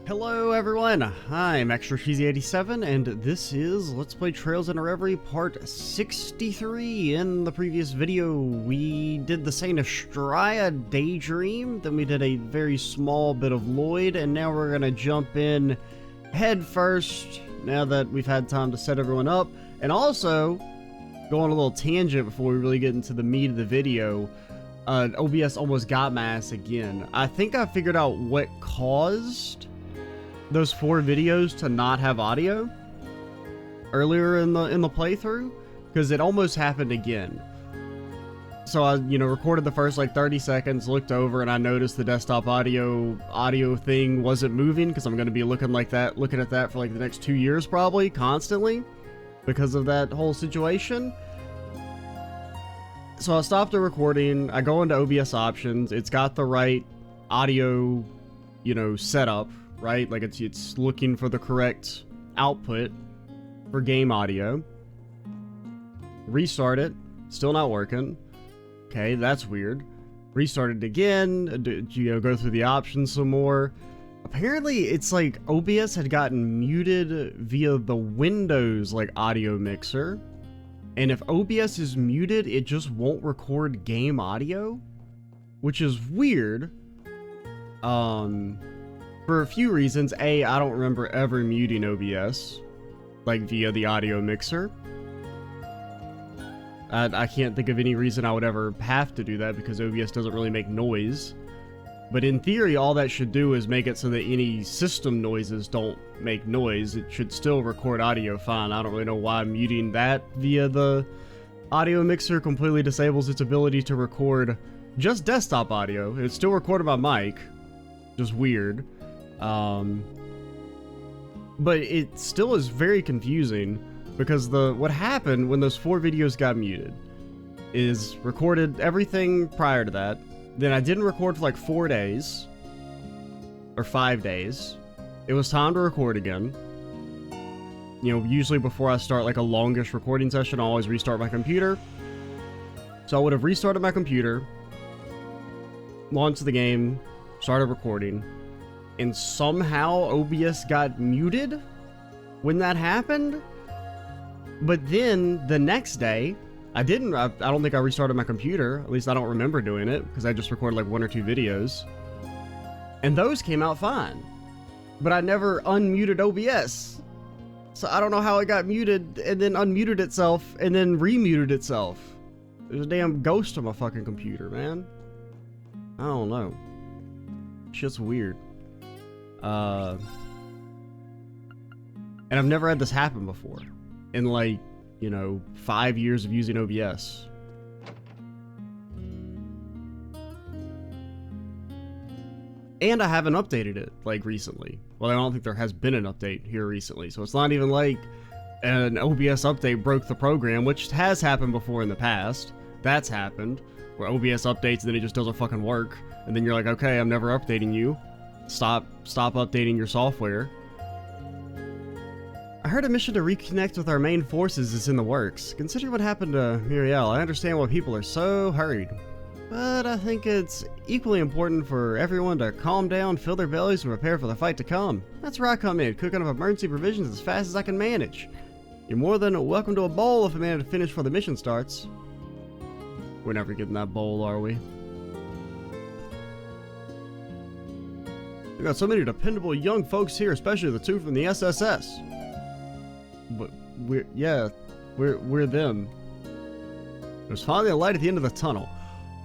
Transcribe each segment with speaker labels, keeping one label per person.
Speaker 1: Hello everyone, I'm ExtraCheesy87 and this is Let's Play Trails Into Reverie part 63. In the previous video we did the Saint Estrella Daydream, then we did a very small bit of Lloyd, and now we're gonna jump in head first now that we've had time to set everyone up. And also, go on a little tangent before we really get into the meat of the video. OBS almost got my ass again. I think I figured out what caused those 4 videos to not have audio earlier in the playthrough, because it almost happened again. So I, recorded the first like 30 seconds, looked over, and I noticed the desktop audio thing wasn't moving, because I'm going to be looking at that for like the next 2 years probably, constantly, because of that whole situation. So I stopped the recording, I go into OBS options, it's got the right audio, setup, right? Like it's looking for the correct output for game audio. Restart it, still not working. Okay, that's weird. Restart it again, go through the options some more. Apparently it's like OBS had gotten muted via the Windows like audio mixer. And if OBS is muted, it just won't record game audio, which is weird. For a few reasons. A, I don't remember ever muting OBS, like via the audio mixer. I can't think of any reason I would ever have to do that because OBS doesn't really make noise. But in theory, all that should do is make it so that any system noises don't make noise. It should still record audio fine. I don't really know why muting that via the audio mixer completely disables its ability to record just desktop audio. It's still recorded by mic. Just weird. But it still is very confusing because what happened when those 4 videos got muted is recorded everything prior to that. Then I didn't record for like 4 days or 5 days. It was time to record again. Usually before I start like a longish recording session, I always restart my computer. So I would have restarted my computer, launched the game, started recording, and somehow OBS got muted when that happened. But then the next day, I don't think I restarted my computer. At least I don't remember doing it, because I just recorded like 1 or 2 videos. And those came out fine. But I never unmuted OBS. So I don't know how it got muted, and then unmuted itself, and then remuted itself. There's a damn ghost on my fucking computer, man. I don't know. Shit's weird. And I've never had this happen before. In like, 5 years of using OBS. And I haven't updated it, like, recently. Well, I don't think there has been an update here recently, so it's not even like an OBS update broke the program, which has happened before in the past. That's happened, where OBS updates and then it just doesn't fucking work. And then you're like, okay, I'm never updating you. Stop updating your software. I heard a mission to reconnect with our main forces is in the works. Considering what happened to Muriel, I understand why people are so hurried. But I think it's equally important for everyone to calm down, fill their bellies, and prepare for the fight to come. That's where I come in, cooking up emergency provisions as fast as I can manage. You're more than welcome to a bowl if I manage to finish before the mission starts. We're never getting that bowl, are we? We got so many dependable young folks here, especially the 2 from the SSS. But we're them. There's finally a light at the end of the tunnel.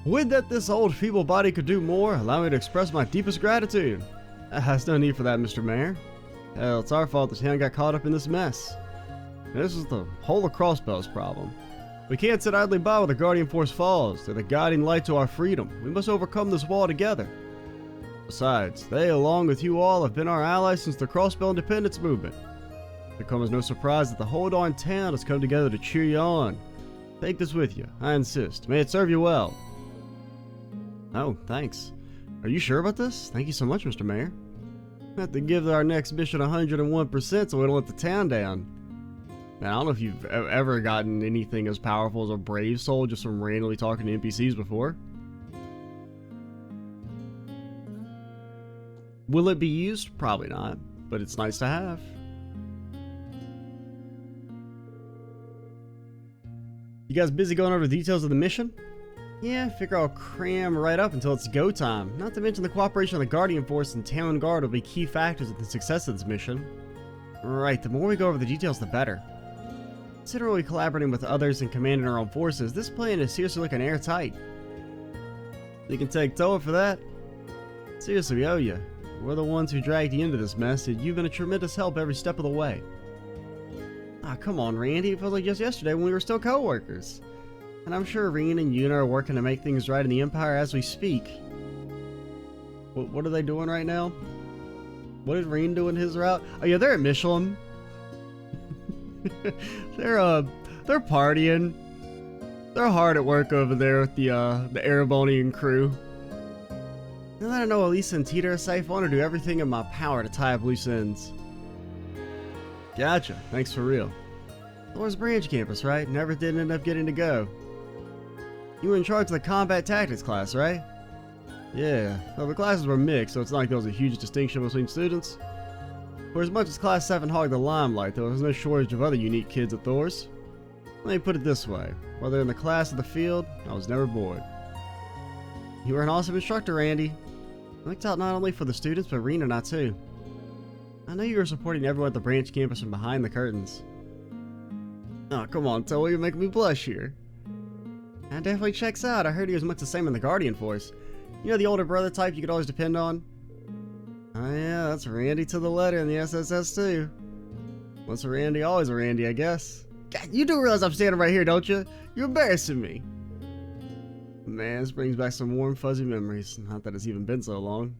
Speaker 1: Would that this old feeble body could do more, allow me to express my deepest gratitude. There's no need for that, Mr. Mayor. Hell, it's our fault the town got caught up in this mess. This is the whole of Crossbell's problem. We can't sit idly by while the Guardian Force falls. They're the guiding light to our freedom. We must overcome this wall together. Besides, they, along with you all, have been our allies since the Crossbell Independence Movement. It comes as no surprise that the whole darn town has come together to cheer you on. Take this with you, I insist. May it serve you well. Oh, thanks. Are you sure about this? Thank you so much, Mr. Mayor. We have to give our next mission 101% so we don't let the town down. Now, I don't know if you've ever gotten anything as powerful as a brave soul just from randomly talking to NPCs before. Will it be used? Probably not, but it's nice to have. You guys busy going over the details of the mission? Yeah, figure I'll cram right up until it's go time. Not to mention the cooperation of the Guardian Force and Town Guard will be key factors in the success of this mission. Right, the more we go over the details, the better. Considering collaborating with others and commanding our own forces, this plan is seriously looking airtight. You can take Towa for that. Seriously, we owe you. We're the ones who dragged you into this mess, and you've been a tremendous help every step of the way. Ah, come on, Randy. It feels like just yesterday when we were still co-workers. And I'm sure Reen and Yuna are working to make things right in the Empire as we speak. What are they doing right now? What is Reen doing his route? Oh yeah, they're at Michelin. They're partying. They're hard at work over there with the Erebonian crew. Now that I know Elisa and Tita are safe, I want to do everything in my power to tie up loose ends. Gotcha. Thanks for real. Thor's branch campus, right? Never did end up getting to go. You were in charge of the combat tactics class, right? Yeah. Well, the classes were mixed, so it's not like there was a huge distinction between students. For as much as Class 7 hogged the limelight, there was no shortage of other unique kids at Thor's. Let me put it this way. Whether in the class or the field, I was never bored. You were an awesome instructor, Randy. I looked out not only for the students, but Rena and I too. I know you were supporting everyone at the branch campus from behind the curtains. Oh, come on, Towa, you're making me blush here. That definitely checks out. I heard he was much the same in the Guardian Force. You know, the older brother type you could always depend on? Oh yeah, that's Randy to the letter in the SSS too. Once a Randy, always a Randy, I guess. God, you do realize I'm standing right here, don't you? You're embarrassing me. Man, this brings back some warm, fuzzy memories. Not that it's even been so long.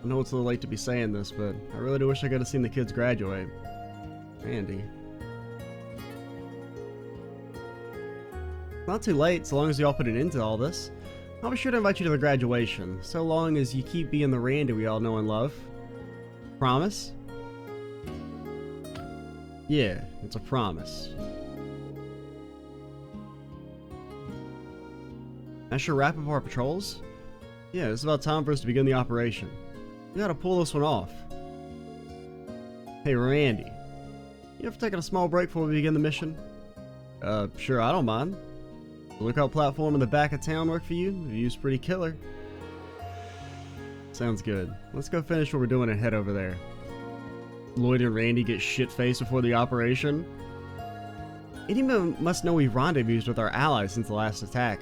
Speaker 1: I know it's a little late to be saying this, but I really do wish I could have seen the kids graduate. Randy. Not too late, so long as you all put an end to all this. I'll be sure to invite you to the graduation, so long as you keep being the Randy we all know and love. Promise? Yeah, it's a promise. That should wrap up our patrols? Yeah, it's about time for us to begin the operation. We gotta pull this one off. Hey, Randy. You ever taken a small break before we begin the mission? Sure, I don't mind. The lookout platform in the back of town work for you? The view's pretty killer. Sounds good. Let's go finish what we're doing and head over there. Lloyd and Randy get shit-faced before the operation. Anyone must know we've rendezvoused with our allies since the last attack.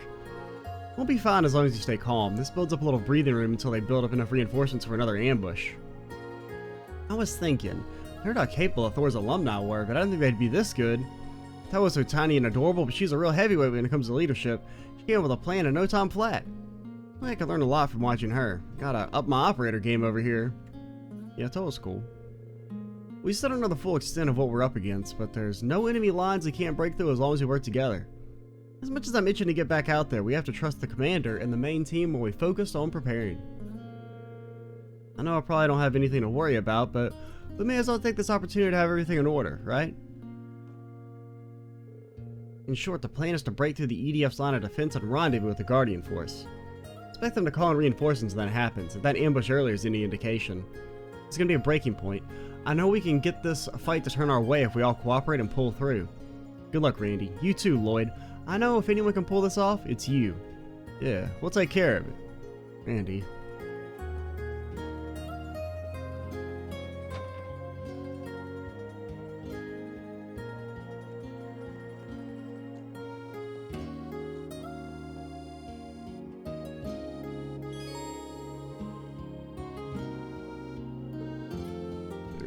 Speaker 1: We'll be fine as long as you stay calm. This builds up a little breathing room until they build up enough reinforcements for another ambush. I was thinking, I heard how capable of Thor's alumni were, but I didn't think they'd be this good. Towa's so tiny and adorable, but she's a real heavyweight when it comes to leadership. She came up with a plan in no time flat. I could learn a lot from watching her. Gotta up my operator game over here. Yeah, Towa's cool. We still don't know the full extent of what we're up against, but there's no enemy lines we can't break through as long as we work together. As much as I'm itching to get back out there, we have to trust the commander and the main team while we focus on preparing. I know I probably don't have anything to worry about, but we may as well take this opportunity to have everything in order, right? In short, the plan is to break through the EDF's line of defense and rendezvous with the Guardian Force. Expect them to call in reinforcements when that happens. If that ambush earlier is any indication, it's going to be a breaking point. I know we can get this fight to turn our way if we all cooperate and pull through. Good luck, Randy. You too, Lloyd. I know if anyone can pull this off, it's you. Yeah, we'll take care of it. Randy.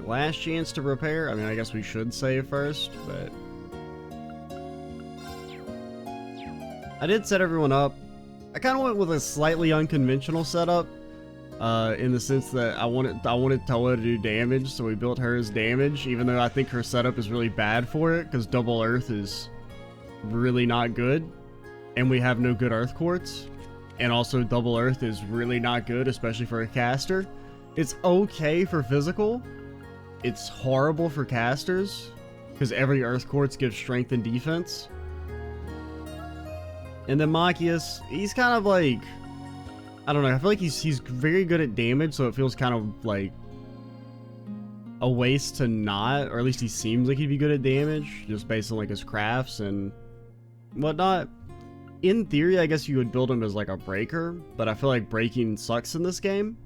Speaker 1: Last chance to prepare. I mean, I guess we should save first, but I did set everyone up. I kind of went with a slightly unconventional setup, in the sense that I wanted Towa to do damage, so we built her as damage, even though I think her setup is really bad for it, because Double Earth is really not good, and we have no good Earth Quartz, and also Double Earth is really not good, especially for a caster. It's okay for physical, it's horrible for casters because every Earth Quartz gives strength and defense. And then Machias, he's kind of like, I don't know, I feel like he's very good at damage, so it feels kind of like a waste to not, or at least he seems like he'd be good at damage, just based on like his crafts and whatnot. In theory, I guess you would build him as like a breaker, but I feel like breaking sucks in this game.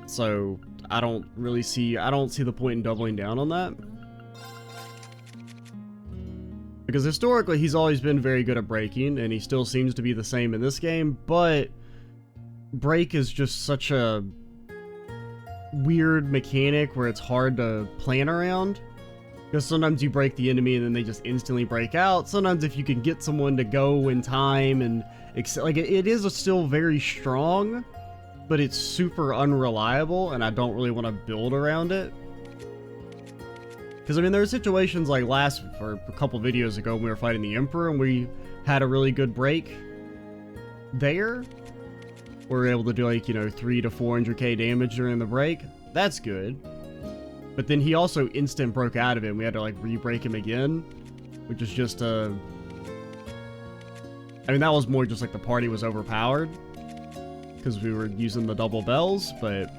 Speaker 1: So I don't see the point in doubling down on that. Because historically, he's always been very good at breaking, and he still seems to be the same in this game, but break is just such a weird mechanic where it's hard to plan around. Because sometimes you break the enemy and then they just instantly break out. Sometimes if you can get someone to go in time and like it is still very strong, but it's super unreliable, and I don't really want to build around it. Because I mean, there are situations like a couple videos ago when we were fighting the Emperor and we had a really good break there. We were able to do like, you know, 300 to 400k damage during the break. That's good. But then he also instant broke out of it and we had to like re-break him again, which is just I mean, that was more just like the party was overpowered because we were using the double bells, but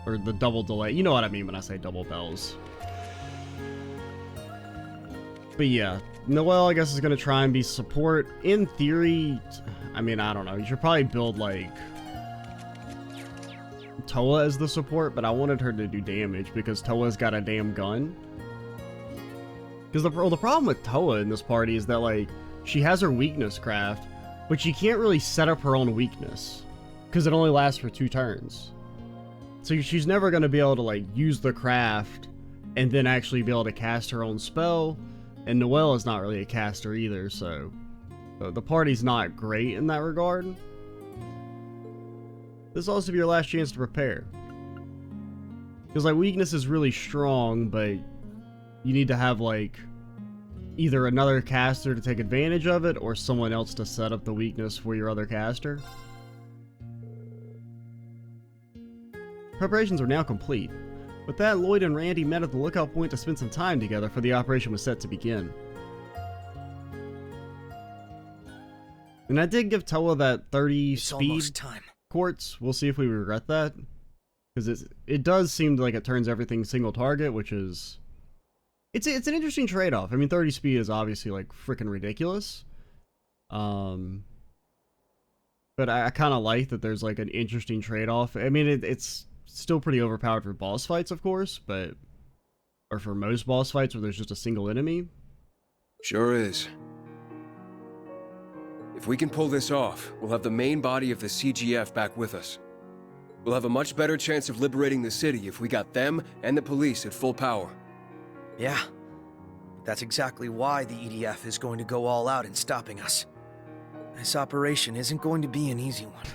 Speaker 1: or the double delay. You know what I mean when I say double bells. But yeah, Noelle, I guess, is going to try and be support. In theory, I mean, I don't know. You should probably build, like, Towa as the support, but I wanted her to do damage because Towa's got a damn gun. Because the problem with Towa in this party is that, like, she has her weakness craft, but she can't really set up her own weakness because it only lasts for 2 turns. So she's never going to be able to, like, use the craft and then actually be able to cast her own spell. And Noelle is not really a caster either, so the party's not great in that regard. This will also be your last chance to prepare. Because, like, weakness is really strong, but you need to have, like, either another caster to take advantage of it or someone else to set up the weakness for your other caster. Preparations are now complete. With that, Lloyd and Randy met at the lookout point to spend some time together for the operation was set to begin. And I did give Towa that 30 speed quartz. We'll see if we regret that. Because it does seem like it turns everything single target, which is... It's an interesting trade-off. I mean, 30 speed is obviously, like, freaking ridiculous. But I kind of like that there's, like, an interesting trade-off. I mean, it's still pretty overpowered for boss fights, of course, but... Or for most boss fights where there's just a single enemy.
Speaker 2: Sure is. If we can pull this off, we'll have the main body of the CGF back with us. We'll have a much better chance of liberating the city if we got them and the police at full power.
Speaker 3: Yeah. That's exactly why the EDF is going to go all out in stopping us. This operation isn't going to be an easy one.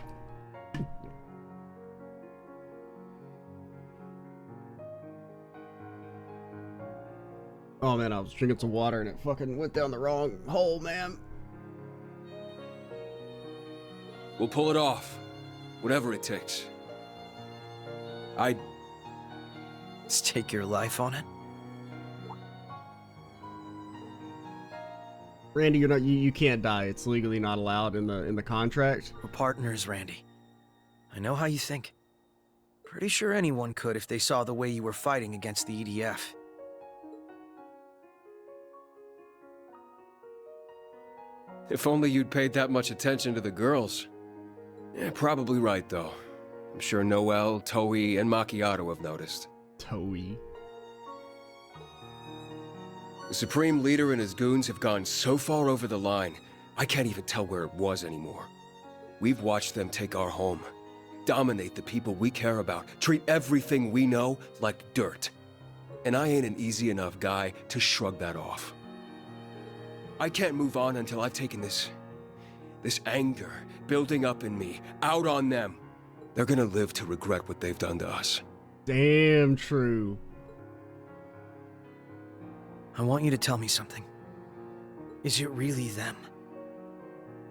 Speaker 1: Oh man, I was drinking some water and it fucking went down the wrong hole, man.
Speaker 2: We'll pull it off. Whatever it takes.
Speaker 3: Stake your life on it?
Speaker 1: Randy, you can't die. It's legally not allowed in the contract.
Speaker 3: We're partners, Randy. I know how you think. Pretty sure anyone could if they saw the way you were fighting against the EDF.
Speaker 2: If only you'd paid that much attention to the girls. Yeah, probably right, though. I'm sure Noelle, Towa, and Macchiato have noticed.
Speaker 1: Towa.
Speaker 2: The Supreme Leader and his goons have gone so far over the line, I can't even tell where it was anymore. We've watched them take our home, dominate the people we care about, treat everything we know like dirt. And I ain't an easy enough guy to shrug that off. I can't move on until I've taken this anger building up in me out on them. They're gonna live to regret what they've done to us.
Speaker 1: Damn true.
Speaker 3: I want you to tell me something. Is it really them?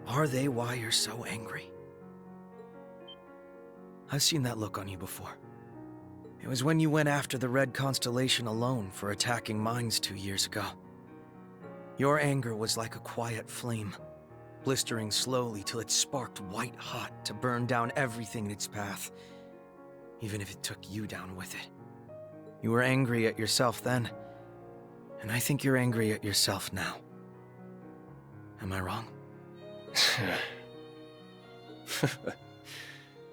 Speaker 3: Are they why you're so angry? I've seen that look on you before. It was when you went after the Red Constellation alone for attacking Mainz 2 years ago. Your anger was like a quiet flame, blistering slowly till it sparked white hot to burn down everything in its path, even if it took you down with it. You were angry at yourself then, and I think you're angry at yourself now. Am I wrong?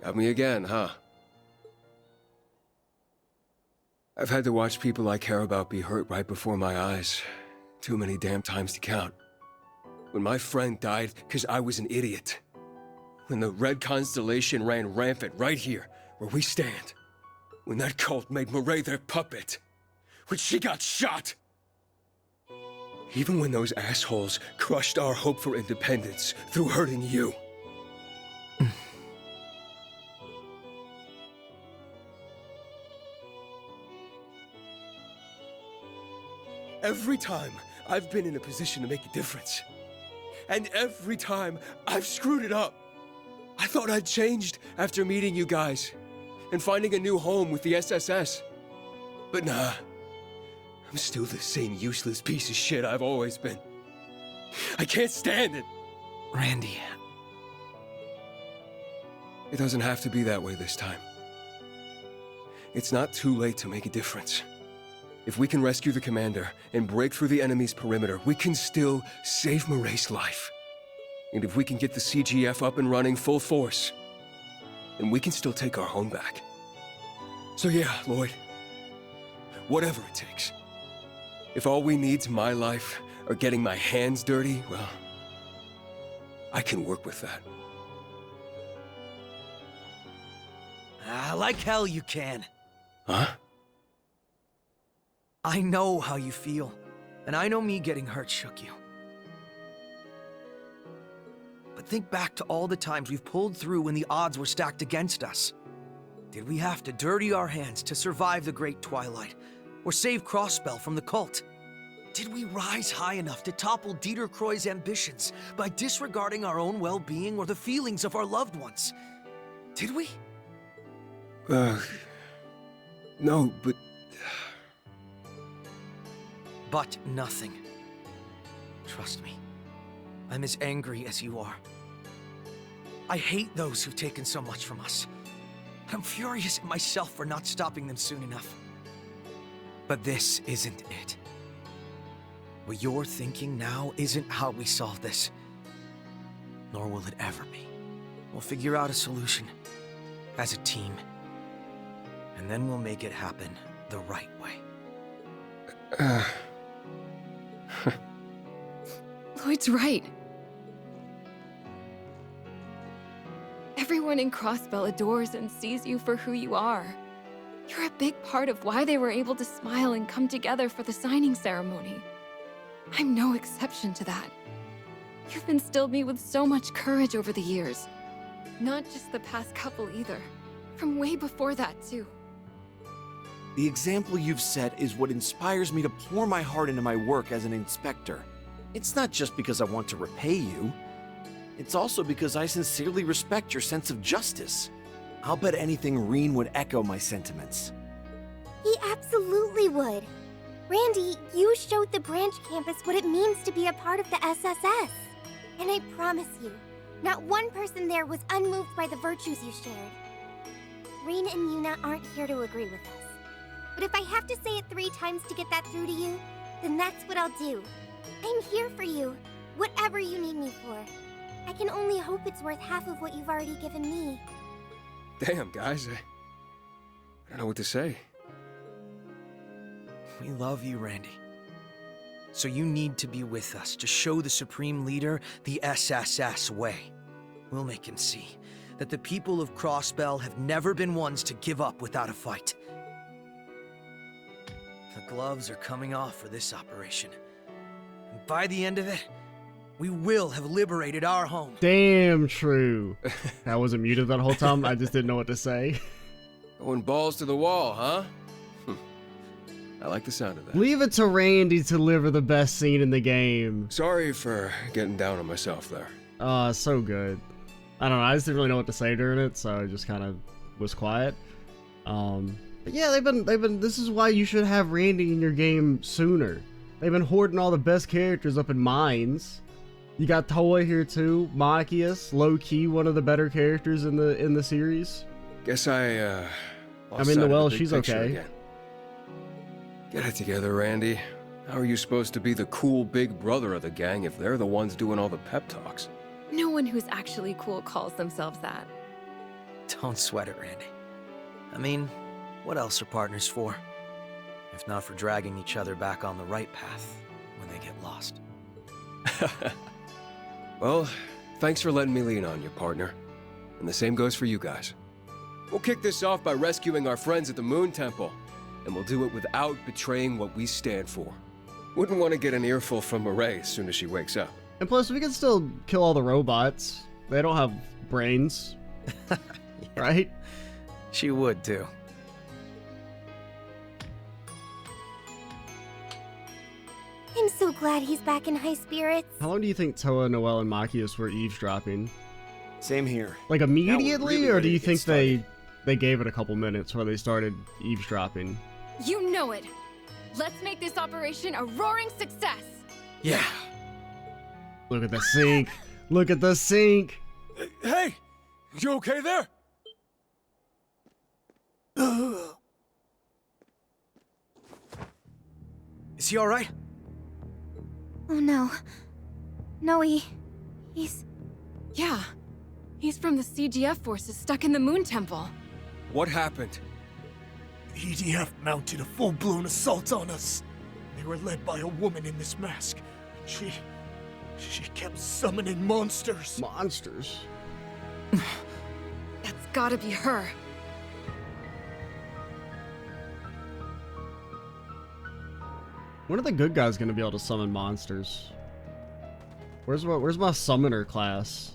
Speaker 2: Got me again, huh? I've had to watch people I care about be hurt right before my eyes. Too many damn times to count. When my friend died because I was an idiot. When the Red Constellation ran rampant right here, where we stand. When that cult made Mireille their puppet. When she got shot. Even when those assholes crushed our hope for independence through hurting you. Every time I've been in a position to make a difference. And every time I've screwed it up. I thought I'd changed after meeting you guys and finding a new home with the SSS. But nah, I'm still the same useless piece of shit I've always been. I can't stand it.
Speaker 3: Randy.
Speaker 2: It doesn't have to be that way this time. It's not too late to make a difference. If we can rescue the commander and break through the enemy's perimeter, we can still save Mireille's life. And if we can get the CGF up and running full force, then we can still take our home back. So yeah, Lloyd, whatever it takes. If all we need's my life or getting my hands dirty, well, I can work with that.
Speaker 3: Like hell you can.
Speaker 2: Huh?
Speaker 3: I know how you feel, and I know me getting hurt shook you. But think back to all the times we've pulled through when the odds were stacked against us. Did we have to dirty our hands to survive the Great Twilight, or save Crossbell from the cult? Did we rise high enough to topple Dieter Croy's ambitions by disregarding our own well-being or the feelings of our loved ones? Did we?
Speaker 2: No, but...
Speaker 3: But nothing. Trust me. I'm as angry as you are. I hate those who've taken so much from us. I'm furious at myself for not stopping them soon enough. But this isn't it. What you're thinking now isn't how we solve this. Nor will it ever be. We'll figure out a solution. As a team. And then we'll make it happen the right way.
Speaker 4: Lloyd's right. Everyone in Crossbell adores and sees you for who you are. You're a big part of why they were able to smile and come together for the signing ceremony. I'm no exception to that. You've instilled me with so much courage over the years. Not just the past couple either. From way before that, too.
Speaker 5: The example you've set is what inspires me to pour my heart into my work as an inspector. It's not just because I want to repay you. It's also because I sincerely respect your sense of justice. I'll bet anything Reen would echo my sentiments.
Speaker 6: He absolutely would. Randy, you showed the branch campus what it means to be a part of the SSS. And I promise you, not one person there was unmoved by the virtues you shared. Reen and Yuna aren't here to agree with us. But if I have to say it 3 times to get that through to you, then that's what I'll do. I'm here for you, whatever you need me for. I can only hope it's worth half of what you've already given me.
Speaker 2: Damn, guys, I don't know what to say.
Speaker 3: We love you, Randy. So you need to be with us to show the Supreme Leader the SSS way. We'll make him see that the people of Crossbell have never been ones to give up without a fight. The gloves are coming off for this operation. And by the end of it, we will have liberated our home.
Speaker 1: Damn true. I wasn't muted that whole time. I just didn't know what to say.
Speaker 2: Going balls to the wall, huh? I like the sound of that.
Speaker 1: Leave it to Randy to deliver the best scene in the game.
Speaker 2: Sorry for getting down on myself there.
Speaker 1: So good. I don't know. I just didn't really know what to say during it, so I just kind of was quiet. But yeah, they've been. This is why you should have Randy in your game sooner. They've been hoarding all the best characters up in Mainz. You got Towa here too. Machias, low key, one of the better characters in the series.
Speaker 2: Guess I lost
Speaker 1: mean,
Speaker 2: sight of
Speaker 1: Noelle,
Speaker 2: the big
Speaker 1: she's
Speaker 2: picture
Speaker 1: okay.
Speaker 2: again. Get it together, Randy. How are you supposed to be the cool big brother of the gang if they're the ones doing all the pep talks?
Speaker 4: No one who's actually cool calls themselves that.
Speaker 3: Don't sweat it, Randy. I mean, what else are partners for? If not for dragging each other back on the right path when they get lost.
Speaker 2: Well, thanks for letting me lean on you, partner. And the same goes for you guys. We'll kick this off by rescuing our friends at the Moon Temple, and we'll do it without betraying what we stand for. Wouldn't want to get an earful from Marae as soon as she wakes up.
Speaker 1: And plus, we can still kill all the robots. They don't have brains, right?
Speaker 3: She would, too.
Speaker 6: I'm so glad he's back in high spirits.
Speaker 1: How long do you think Towa, Noelle, and Machias were eavesdropping?
Speaker 5: Same here.
Speaker 1: Like immediately,
Speaker 5: really
Speaker 1: or do
Speaker 5: ready
Speaker 1: you
Speaker 5: to get
Speaker 1: think they gave it a couple minutes where they started eavesdropping?
Speaker 4: You know it. Let's make this operation a roaring success.
Speaker 3: Yeah.
Speaker 1: Look at the sink. Look at the sink.
Speaker 7: Hey! You okay there?
Speaker 3: Is he all right?
Speaker 6: Oh no. No, he's...
Speaker 4: Yeah. He's from the CGF forces stuck in the Moon Temple.
Speaker 2: What happened?
Speaker 7: EDF mounted a full-blown assault on us. They were led by a woman in this mask. She kept summoning monsters.
Speaker 1: Monsters.
Speaker 4: That's gotta be her.
Speaker 1: When are the good guys gonna be able to summon monsters? Where's my summoner class?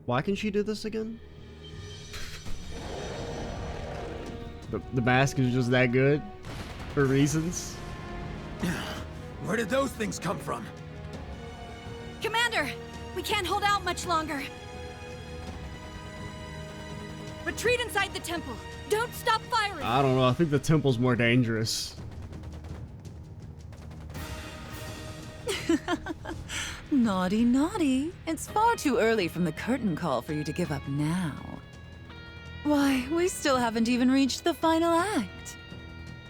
Speaker 1: Why can she do this again? The mask is just that good for reasons.
Speaker 7: Where did those things come from?
Speaker 8: Commander, we can't hold out much longer. Retreat inside the temple. Don't stop firing.
Speaker 1: I don't know. I think the temple's more dangerous.
Speaker 9: Naughty, naughty. It's far too early from the curtain call for you to give up now. Why, we still haven't even reached the final act.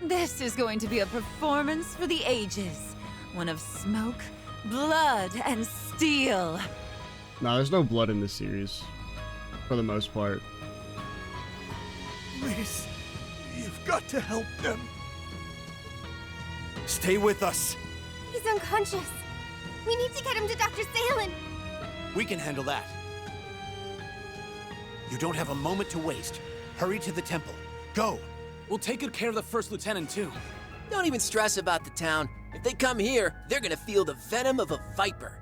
Speaker 9: This is going to be a performance for the ages. One of smoke, blood, and steel.
Speaker 1: No, there's no blood in this series. For the most part.
Speaker 7: Please, you've got to help them.
Speaker 5: Stay with us.
Speaker 6: He's unconscious. We need to get him to Dr. Salen.
Speaker 5: We can handle that. You don't have a moment to waste. Hurry to the temple. Go.
Speaker 10: We'll take good care of the First Lieutenant, too.
Speaker 11: Don't even stress about the town. If they come here, they're gonna feel the venom of a viper.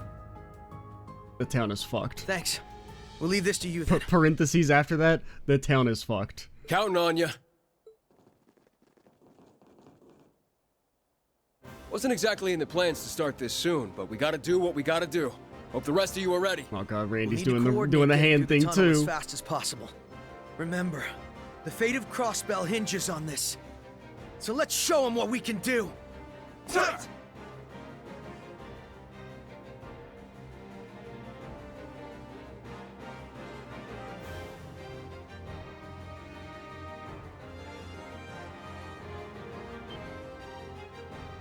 Speaker 1: The town is fucked.
Speaker 3: Thanks. We'll leave this to you then.
Speaker 1: Parentheses after that, the town is fucked.
Speaker 2: Counting on you. Wasn't exactly in the plans to start this soon, but we gotta do what we gotta do. Hope the rest of you are ready.
Speaker 1: Oh god,
Speaker 3: We'll
Speaker 1: Randy's
Speaker 3: need to
Speaker 1: doing the
Speaker 3: coordinate
Speaker 1: hand
Speaker 3: getting
Speaker 1: thing
Speaker 3: through the tunnel
Speaker 1: too.
Speaker 3: as fast as possible. Remember, the fate of Crossbell hinges on this. So let's show them what we can do.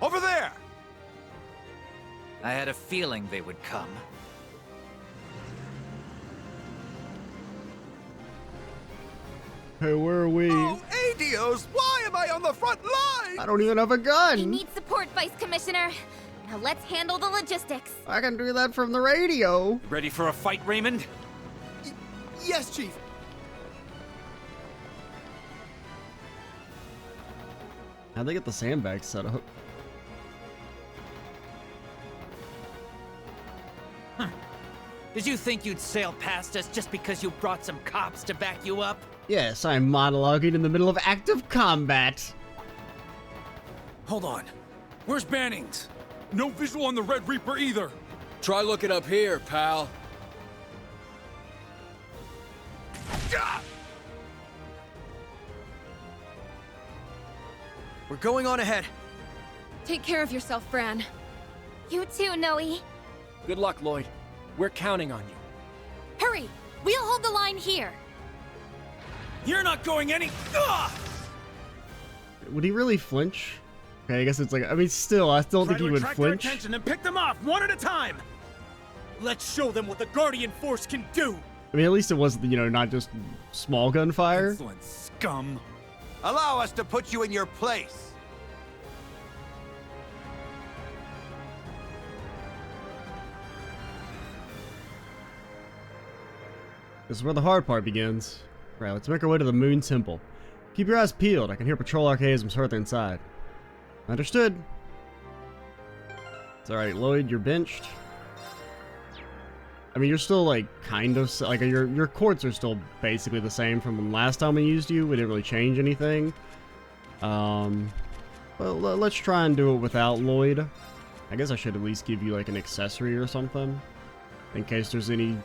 Speaker 7: Over there!
Speaker 10: I had a feeling they would come.
Speaker 1: Hey, where are we?
Speaker 7: Oh, Adios! Why am I on the front line?
Speaker 1: I don't even have a
Speaker 6: I
Speaker 1: gun.
Speaker 6: need support, Vice Commissioner. Now let's handle the logistics.
Speaker 1: I can do that from the radio.
Speaker 10: Ready for a fight, Raymond?
Speaker 7: Yes, Chief.
Speaker 1: How'd they get the sandbags set up?
Speaker 10: Did you think you'd sail past us just because you brought some cops to back you up?
Speaker 1: Yes, I'm monologuing in the middle of active combat.
Speaker 10: Hold on. Where's Bannings?
Speaker 7: No visual on the Red Reaper either.
Speaker 2: Try looking up here, pal.
Speaker 3: We're going on ahead.
Speaker 4: Take care of yourself, Bran.
Speaker 6: You too, Noe.
Speaker 12: Good luck, Lloyd. We're counting on you.
Speaker 8: Hurry! We'll hold the line here.
Speaker 3: You're not going any. Ugh!
Speaker 1: Would he really flinch? Okay, I guess it's like, I mean, still, I still think he would flinch.
Speaker 7: Their attention and pick them off one at a time. Let's show them what the Guardian Force can do.
Speaker 1: I mean, at least it wasn't, you know, not just small gunfire.
Speaker 7: Insolent scum.
Speaker 13: Allow us to put you in your place.
Speaker 1: This is where the hard part begins. Right, let's make our way to the Moon Temple. Keep your eyes peeled. I can hear patrol archaisms further inside. Understood. It's alright, Lloyd, you're benched. I mean, you're still, like, kind of... Like, your courts are still basically the same from when last time we used you. We didn't really change anything. Well, let's try and do it without Lloyd. I guess I should at least give you, like, an accessory or something. In case there's any...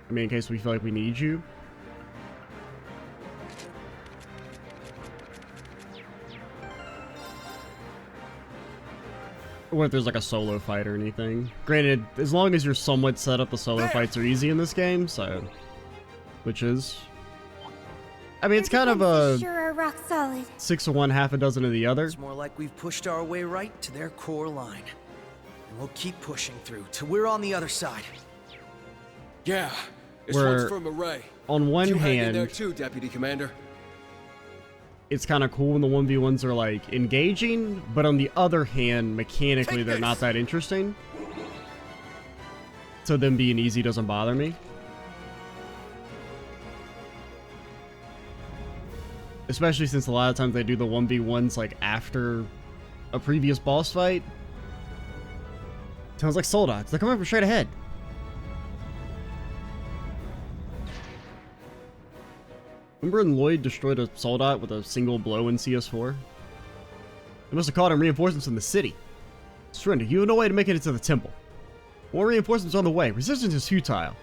Speaker 1: I mean, in case we feel like we need you. Or if there's like a solo fight or anything. Granted, as long as you're somewhat set up, the solo fights are easy in this game, so... Which is... I mean, it's kind of a...
Speaker 6: Sure are rock solid.
Speaker 1: 6 of one, half a dozen of the other.
Speaker 3: It's more like we've pushed our way right to their core line. And we'll keep pushing through till we're on the other side.
Speaker 2: Yeah, this
Speaker 1: We're-
Speaker 2: one's from Array.
Speaker 1: On one
Speaker 2: You hang in
Speaker 1: hand...
Speaker 2: there too, Deputy Commander.
Speaker 1: It's kind of cool when the 1v1s are like engaging, but on the other hand, mechanically they're not that interesting. So them being easy doesn't bother me. Especially since a lot of times they do the 1v1s like after a previous boss fight. Sounds like Soldots. They're coming from straight ahead. Remember when Lloyd destroyed a Soldat with a single blow in CS4? They must have called in reinforcements from the city. Surrender, you have no way to make it into the temple. More reinforcements on the way. Resistance is futile.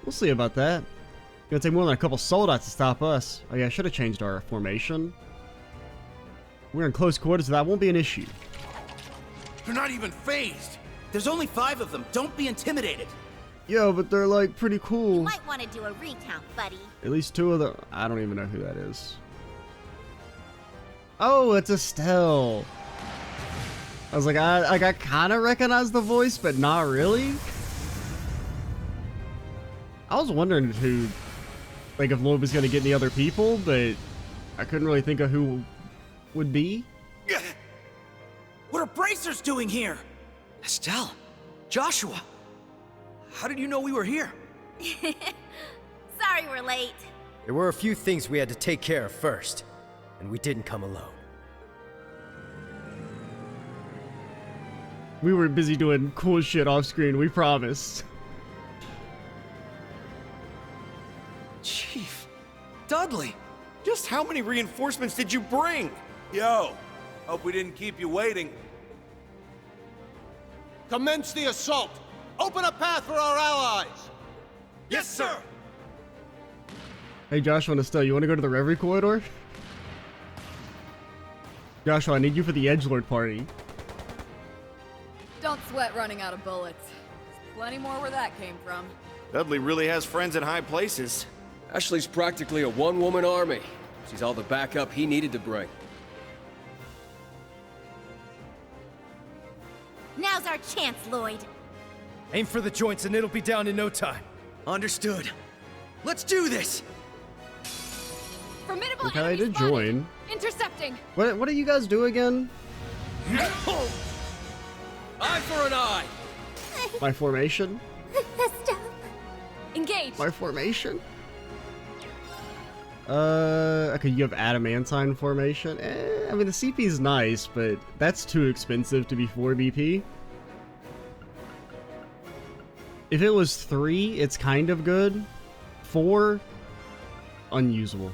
Speaker 1: We'll see about that. It's gonna take more than a couple Soldats to stop us. Oh yeah, I should have changed our formation. We're in close quarters, so that won't be an issue.
Speaker 13: They're not even phased.
Speaker 11: There's only 5 of them. Don't be intimidated.
Speaker 1: Yo, but they're like pretty
Speaker 6: You
Speaker 1: cool.
Speaker 6: might want to do a recount, buddy.
Speaker 1: At least 2 of them. I don't even know who that is. Oh, it's Estelle. I was like, I kind of recognize the voice, but not really. I was wondering who, like, if Lloyd was gonna get any other people, but I couldn't really think of who would be.
Speaker 11: What are bracers doing here?
Speaker 3: Estelle, Joshua, how did you know we were here?
Speaker 6: Sorry we're late.
Speaker 12: There were a few things we had to take care of first, and we didn't come alone.
Speaker 1: We were busy doing cool shit off screen, we promised.
Speaker 3: Chief, Dudley.
Speaker 5: Just how many reinforcements did you bring?
Speaker 13: Yo, hope we didn't keep you waiting. Commence the assault. Open a path for our allies. Yes, sir.
Speaker 1: Hey Joshua and Estelle, you want to go to the Reverie corridor? Joshua, I need you for the Edgelord party.
Speaker 8: Don't sweat running out of bullets. There's plenty more where that came from.
Speaker 5: Dudley really has friends in high places.
Speaker 2: Ashley's practically a one-woman army. She's all the backup he needed to bring.
Speaker 6: Now's our chance, Lloyd.
Speaker 12: Aim for the joints and it'll be down in no time.
Speaker 3: Understood. Let's do this.
Speaker 8: Formidable
Speaker 1: Okay, I
Speaker 8: enemy
Speaker 1: did
Speaker 8: spotted.
Speaker 1: join.
Speaker 8: Intercepting.
Speaker 1: What do you guys do again?
Speaker 2: Eye for an eye.
Speaker 1: My formation?
Speaker 6: Estelle.
Speaker 8: Engage.
Speaker 1: My formation? Okay, you have adamantine formation. I mean, the CP is nice, but that's too expensive to be 4 BP. If it was 3, it's kind of good. 4, unusable.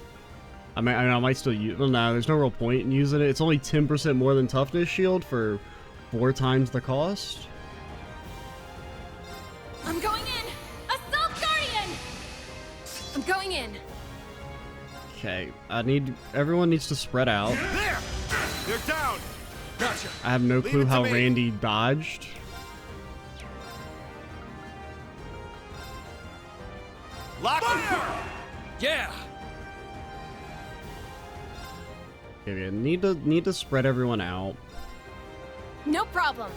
Speaker 1: I mean, I might still use. Well, no, there's no real point in using it. It's only 10% more than toughness shield for 4 times the cost.
Speaker 8: I'm going in. Assault Guardian.
Speaker 4: going in.
Speaker 1: Okay, everyone needs to spread out.
Speaker 13: There! They're down! Gotcha.
Speaker 1: I have no
Speaker 13: Leave
Speaker 1: clue
Speaker 13: it to
Speaker 1: how
Speaker 13: me.
Speaker 1: Randy dodged.
Speaker 13: Lock fire!
Speaker 3: Yeah!
Speaker 1: Okay, we need to spread everyone out.
Speaker 4: No problem.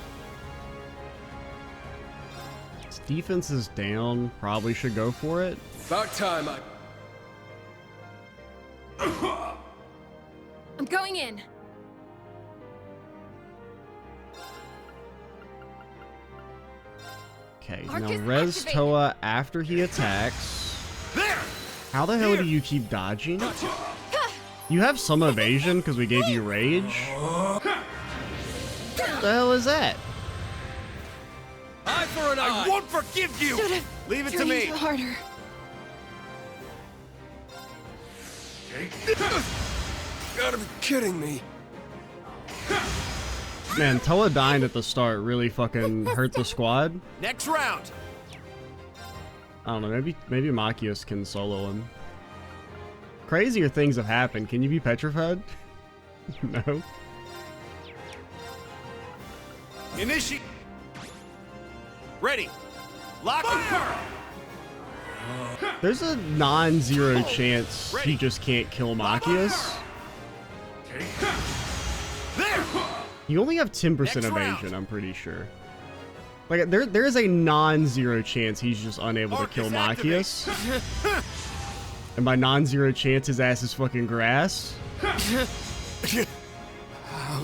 Speaker 1: Its defense is down. Probably should go for it.
Speaker 2: About time
Speaker 4: I'm going in.
Speaker 1: Okay, now
Speaker 4: Arcus
Speaker 1: res
Speaker 4: activated.
Speaker 1: Towa after he attacks.
Speaker 13: There!
Speaker 1: How the hell do you keep dodging? You have some evasion because we gave you rage. What the hell is that?
Speaker 13: Eye for an eye! I won't forgive you!
Speaker 4: Should've
Speaker 13: Leave it to
Speaker 4: trained
Speaker 13: me!
Speaker 4: harder.
Speaker 2: gotta be kidding me.
Speaker 1: Man, Towa dying at the start really fucking hurt the squad.
Speaker 13: Next round!
Speaker 1: I don't know, maybe Machias can solo him. Crazier things have happened. Can you be petrified? No.
Speaker 13: Initiate! Ready! Lock fire!
Speaker 1: There's a non-zero chance he just can't kill Machias.
Speaker 13: There!
Speaker 1: You only have 10%
Speaker 13: Next
Speaker 1: evasion,
Speaker 13: round.
Speaker 1: I'm pretty sure. Like, there is a non-zero chance he's just unable to kill
Speaker 13: Arcus
Speaker 1: Machias. And by non-zero chance, his ass is fucking grass.
Speaker 5: How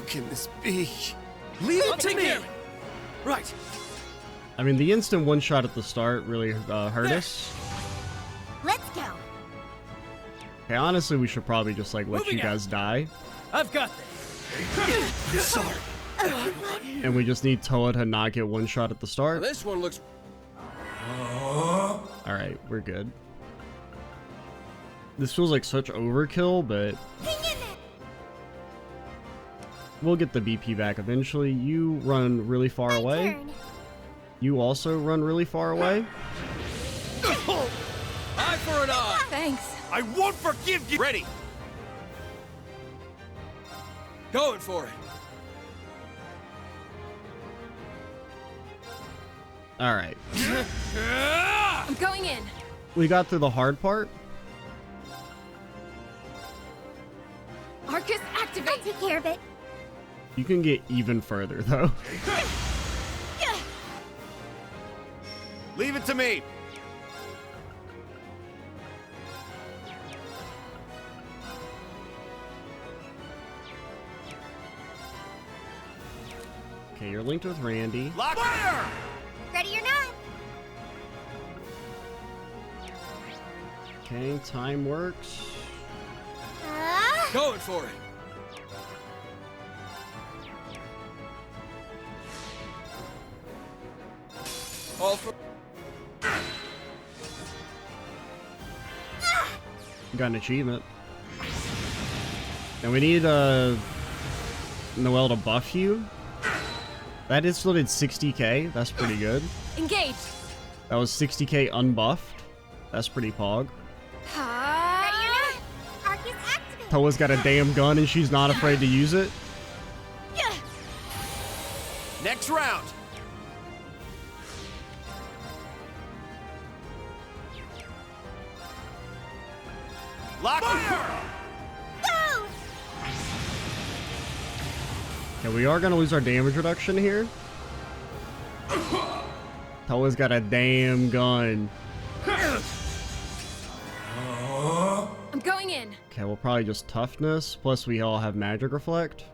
Speaker 5: can this be?
Speaker 3: Leave it to me! Right.
Speaker 1: I mean, the instant one-shot at the start really hurt us.
Speaker 6: Let's go.
Speaker 1: Okay, honestly, we should probably just, like, let you guys die.
Speaker 10: I've got this.
Speaker 3: Sorry.
Speaker 1: And we just need Towa to not get one shot at the start.
Speaker 2: This one looks...
Speaker 1: Alright, we're good. This feels like such overkill, but we'll get the BP back eventually. You run really far away.
Speaker 6: Turn.
Speaker 1: You also run really far away.
Speaker 13: Eye for an eye!
Speaker 4: Thanks.
Speaker 13: I won't forgive you! Ready!
Speaker 2: Going for it.
Speaker 1: Alright.
Speaker 4: I'm going in.
Speaker 1: We got through the hard part.
Speaker 4: Arcus
Speaker 6: I'll
Speaker 4: activate.
Speaker 6: take care of it.
Speaker 1: You can get even further, though.
Speaker 13: Leave it to me!
Speaker 1: Okay, you're linked with Randy.
Speaker 13: Lock fire!
Speaker 6: Ready or not?
Speaker 1: Okay, time works.
Speaker 2: Going for it. All for...
Speaker 1: Got an achievement. And we need Noelle to buff you. That is still did 60k. That's pretty good.
Speaker 4: Engage.
Speaker 1: That was 60k unbuffed. That's pretty pog.
Speaker 6: Ready or not? Arcus activate.
Speaker 1: Towa's got a damn gun and she's not afraid to use it.
Speaker 13: Next round! Lock fire!
Speaker 6: Go!
Speaker 1: Okay, we are gonna lose our damage reduction here. Towa's got a damn gun.
Speaker 4: I'm going in.
Speaker 1: Okay, we'll probably just toughness. Plus we all have magic reflect.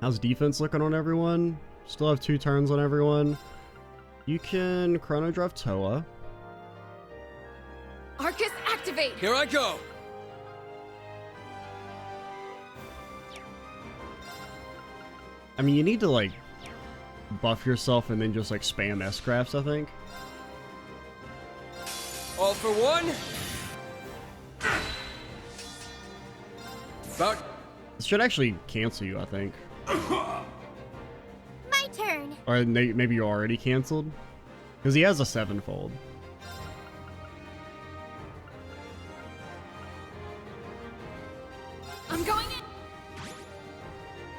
Speaker 1: How's defense looking on everyone? Still have 2 turns on everyone. You can chrono drive Towa.
Speaker 4: Arcus activate.
Speaker 2: Here I go.
Speaker 1: I mean, you need to like buff yourself and then just like spam S-crafts, I think.
Speaker 2: All for one. About...
Speaker 1: This should actually cancel you, I think.
Speaker 6: My turn.
Speaker 1: Or maybe you're already canceled. Because he has a 7-fold.
Speaker 8: I'm going in.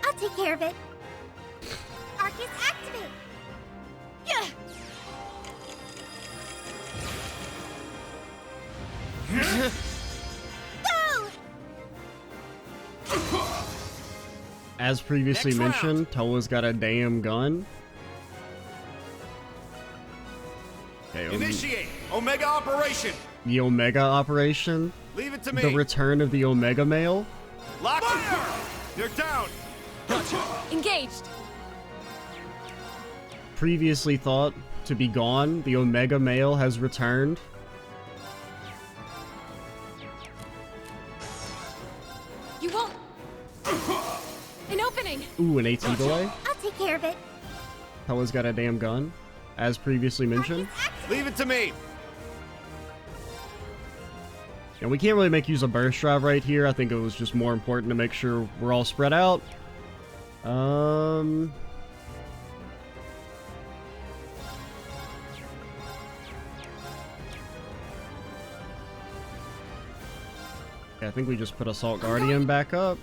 Speaker 6: I'll take care of it. Arcus, activate!
Speaker 8: Yeah.
Speaker 6: Go!
Speaker 1: As previously
Speaker 10: Next round.
Speaker 1: mentioned, Towa's got a damn gun. Okay,
Speaker 13: Initiate Omega Operation.
Speaker 1: the Omega operation.
Speaker 13: Leave it to me.
Speaker 1: The return of the Omega male.
Speaker 13: Lock fire! You're down.
Speaker 8: Engaged.
Speaker 1: Previously thought to be gone, the Omega male has returned.
Speaker 8: You won't. An opening.
Speaker 1: Ooh, an AT delay.
Speaker 6: I'll take care of it.
Speaker 1: Towa's got a damn gun, as previously mentioned.
Speaker 13: Leave it to me.
Speaker 1: And we can't really make use of burst drive right here. I think it was just more important to make sure we're all spread out. Yeah, I think we just put Assault Guardian back up.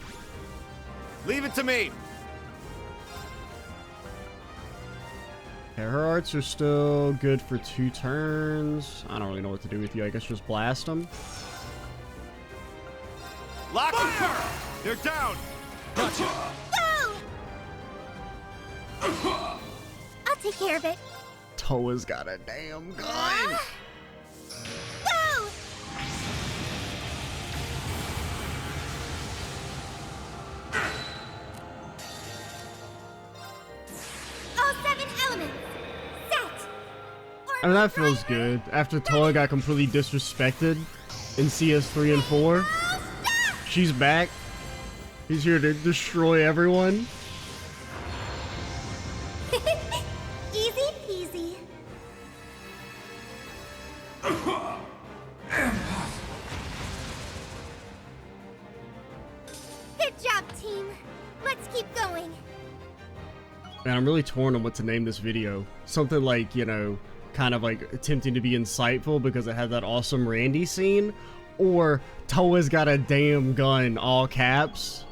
Speaker 13: Leave it to me.
Speaker 1: Yeah, her arts are still good for 2 turns. I don't really know what to do with you. I guess just blast them.
Speaker 13: Lock fire! You're down.
Speaker 6: Go! I'll take care of it.
Speaker 1: Towa's got a damn gun.
Speaker 6: Go! All 7 elements. Set.
Speaker 1: I mean, that feels good. After Towa got completely disrespected in CS3 and 4, she's back. She's here to destroy everyone.
Speaker 6: Easy peasy. Good job, team. Let's keep going.
Speaker 1: Man, I'm really torn on what to name this video. Something like, you know, kind of like attempting to be insightful because it had that awesome Randy scene, or Towa's got a damn gun, all caps.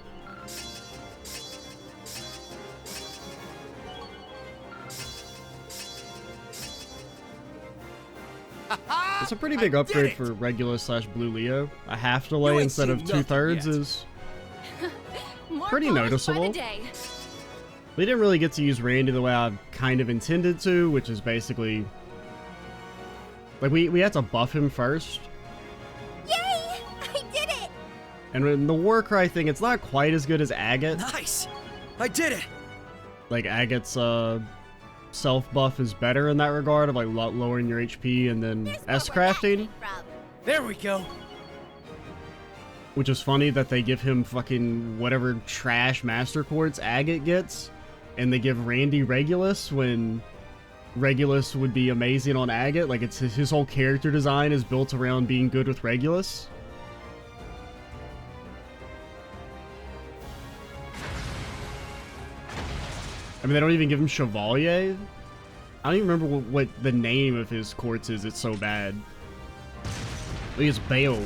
Speaker 1: It's a pretty big upgrade for regular / Blue Leo. A half delay instead of 2/3 is
Speaker 8: More
Speaker 1: pretty
Speaker 8: polish by the
Speaker 1: noticeable.
Speaker 8: day.
Speaker 1: We didn't really get to use Randy the way I kind of intended to, which is basically like we had to buff him first.
Speaker 6: Yay! I did it!
Speaker 1: And in the Warcry thing, it's not quite as good as Agate.
Speaker 3: Nice! I did it!
Speaker 1: Like Agate's self buff is better in that regard of like lowering your HP and then S crafting.
Speaker 10: There we go.
Speaker 1: Which is funny that they give him fucking whatever trash master quartz Agate gets, and they give Randy Regulus when Regulus would be amazing on Agate. Like it's his whole character design is built around being good with Regulus. I mean, they don't even give him Chevalier. I don't even remember what the name of his quartz is. It's so bad. I think it's Beowulf.